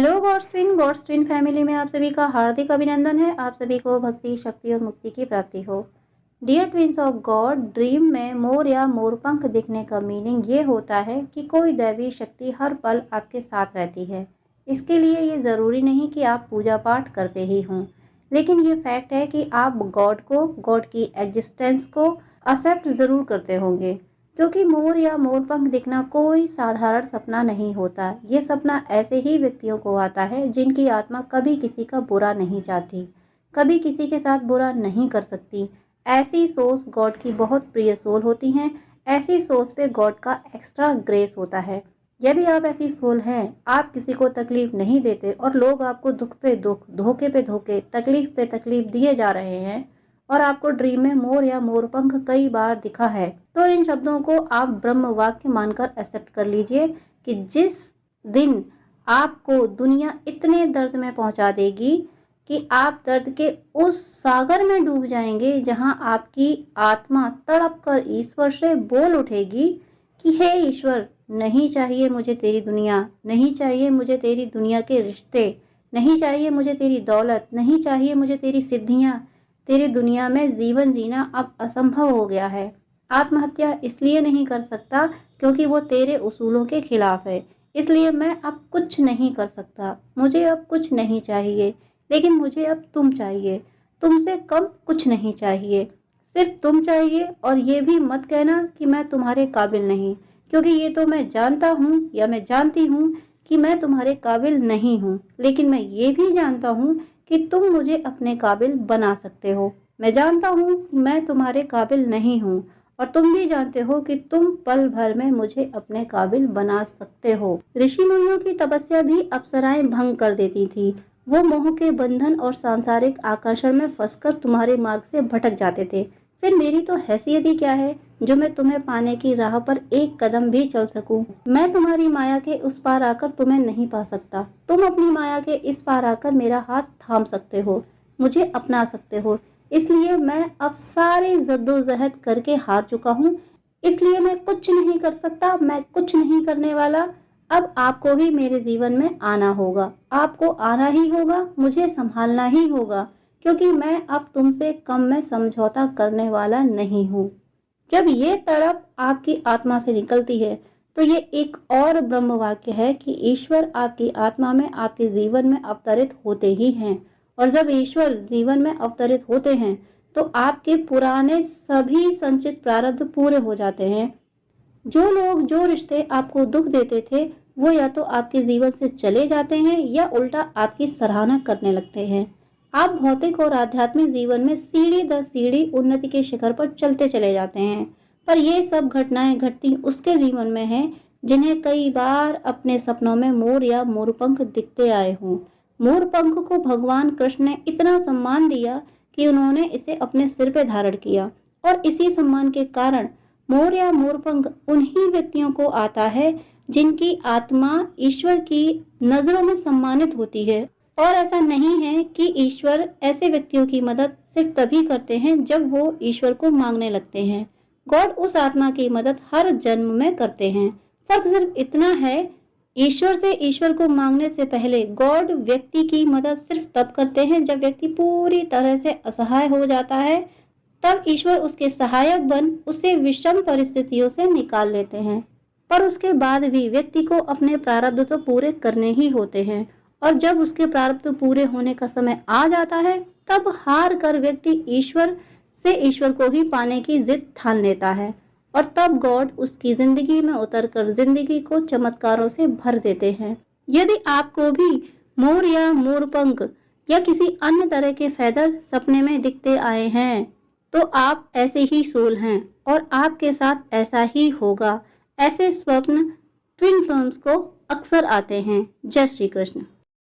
Hello God's twin family में आप सभी का हार्दिक अभिनंदन है। आप सभी को भक्ति, शक्ति और मुक्ति की प्राप्ति हो। Dear twins of God, dream में मोर या मोरपंख दिखने का मीनिंग ये होता है कि कोई दैवी शक्ति हर पल आपके साथ रहती है। इसके लिए ये ज़रूरी नहीं कि आप पूजा पाठ करते ही हों, लेकिन ये फैक्ट है कि आप गॉड की एग्जिस्टेंस को एक्सेप्ट ज़रूर करते होंगे। क्योंकि मोर या मोरपंख दिखना कोई साधारण सपना नहीं होता। ये सपना ऐसे ही व्यक्तियों को आता है जिनकी आत्मा कभी किसी का बुरा नहीं चाहती, कभी किसी के साथ बुरा नहीं कर सकती। ऐसी सोच गॉड की बहुत प्रिय सोल होती हैं। ऐसी सोच पे गॉड का एक्स्ट्रा ग्रेस होता है। यदि आप ऐसी सोल हैं, आप किसी को तकलीफ नहीं देते और लोग आपको दुख पे दुख, धोखे पे धोखे, तकलीफ पे तकलीफ दिए जा रहे हैं और आपको ड्रीम में मोर या मोरपंख कई बार दिखा है, तो इन शब्दों को आप ब्रह्म वाक्य मानकर एक्सेप्ट कर लीजिए कि जिस दिन आपको दुनिया इतने दर्द में पहुंचा देगी कि आप दर्द के उस सागर में डूब जाएंगे जहां आपकी आत्मा तड़प कर ईश्वर से बोल उठेगी कि हे ईश्वर, नहीं चाहिए मुझे तेरी दुनिया, नहीं चाहिए मुझे तेरी दुनिया के रिश्ते, नहीं चाहिए मुझे तेरी दौलत, नहीं चाहिए मुझे तेरी सिद्धियां। तेरी दुनिया में जीवन जीना अब असंभव हो गया है। आत्महत्या इसलिए नहीं कर सकता क्योंकि वो तेरे उसूलों के खिलाफ है। इसलिए मैं अब कुछ नहीं कर सकता। मुझे अब कुछ नहीं चाहिए, लेकिन मुझे अब तुम चाहिए। तुमसे कम कुछ नहीं चाहिए, सिर्फ तुम चाहिए। और ये भी मत कहना कि मैं तुम्हारे काबिल नहीं, क्योंकि ये तो मैं जानता हूँ या मैं जानती हूँ कि मैं तुम्हारे काबिल नहीं हूँ। लेकिन मैं ये भी जानता हूँ कि तुम मुझे अपने काबिल बना सकते हो। मैं जानता हूँ कि मैं तुम्हारे काबिल नहीं हूँ और तुम भी जानते हो कि तुम पल भर में मुझे अपने काबिल बना सकते हो। ऋषि मुनियों की तपस्या भी अप्सराएं भंग कर देती थी। वो मोह के बंधन और सांसारिक आकर्षण में फंसकर तुम्हारे मार्ग से भटक जाते थे। फिर मेरी तो हैसियत ही क्या है जो मैं तुम्हें पाने की राह पर एक कदम भी चल सकूं। मैं तुम्हारी माया के उस पार आकर तुम्हें नहीं पा सकता। तुम अपनी माया के इस पार आकर मेरा हाथ थाम सकते हो, मुझे अपना सकते हो। इसलिए मैं अब सारी जद्दोजहद करके हार चुका हूँ। इसलिए मैं कुछ नहीं कर सकता, मैं कुछ नहीं करने वाला। अब आपको ही मेरे जीवन में आना होगा, आपको आना ही होगा, मुझे संभालना ही होगा, क्योंकि मैं अब तुमसे कम में समझौता करने वाला नहीं हूँ। जब ये तड़प आपकी आत्मा से निकलती है तो ये एक और ब्रह्म वाक्य है कि ईश्वर आपकी आत्मा में, आपके जीवन में अवतरित होते ही हैं। और जब ईश्वर जीवन में अवतरित होते हैं तो आपके पुराने सभी संचित प्रारब्ध पूरे हो जाते हैं। जो लोग, जो रिश्ते आपको दुख देते थे, वो या तो आपके जीवन से चले जाते हैं या उल्टा आपकी सराहना करने लगते हैं। आप भौतिक और आध्यात्मिक जीवन में सीढ़ी दर सीढ़ी उन्नति के शिखर पर चलते चले जाते हैं। पर ये सब घटनाएं घटती उसके जीवन में हैं जिन्हें कई बार अपने सपनों में मोर या मोरपंख दिखते आए हों। मोरपंख को भगवान कृष्ण ने इतना सम्मान दिया कि उन्होंने इसे अपने सिर पे धारण किया, और इसी सम्मान के कारण मोर या मोरपंख उन्हीं व्यक्तियों को आता है जिनकी आत्मा ईश्वर की नजरों में सम्मानित होती है। और ऐसा नहीं है कि ईश्वर ऐसे व्यक्तियों की मदद सिर्फ तभी करते हैं जब वो ईश्वर को मांगने लगते हैं। गॉड उस आत्मा की मदद हर जन्म में करते हैं। फर्क सिर्फ इतना है, ईश्वर से ईश्वर को मांगने से पहले गॉड व्यक्ति की मदद सिर्फ तब करते हैं जब व्यक्ति पूरी तरह से असहाय हो जाता है। तब ईश्वर उसके सहायक बन उसे विषम परिस्थितियों से निकाल लेते हैं। पर उसके बाद भी व्यक्ति को अपने प्रारब्ध तो पूरे करने ही होते हैं, और जब उसके प्रारब्ध पूरे होने का समय आ जाता है तब हार कर व्यक्ति ईश्वर से ईश्वर को ही पाने की जिद ठान लेता है। और तब गॉड उसकी जिंदगी में उतरकर जिंदगी को चमत्कारों से भर देते हैं। यदि आपको भी मोर या मोरपंख या किसी अन्य तरह के फैदर सपने में दिखते आए हैं तो आप ऐसे ही सोल हैं और आपके साथ ऐसा ही होगा। ऐसे स्वप्न ट्विन फ्लेम्स को अक्सर आते हैं। जय श्री कृष्ण।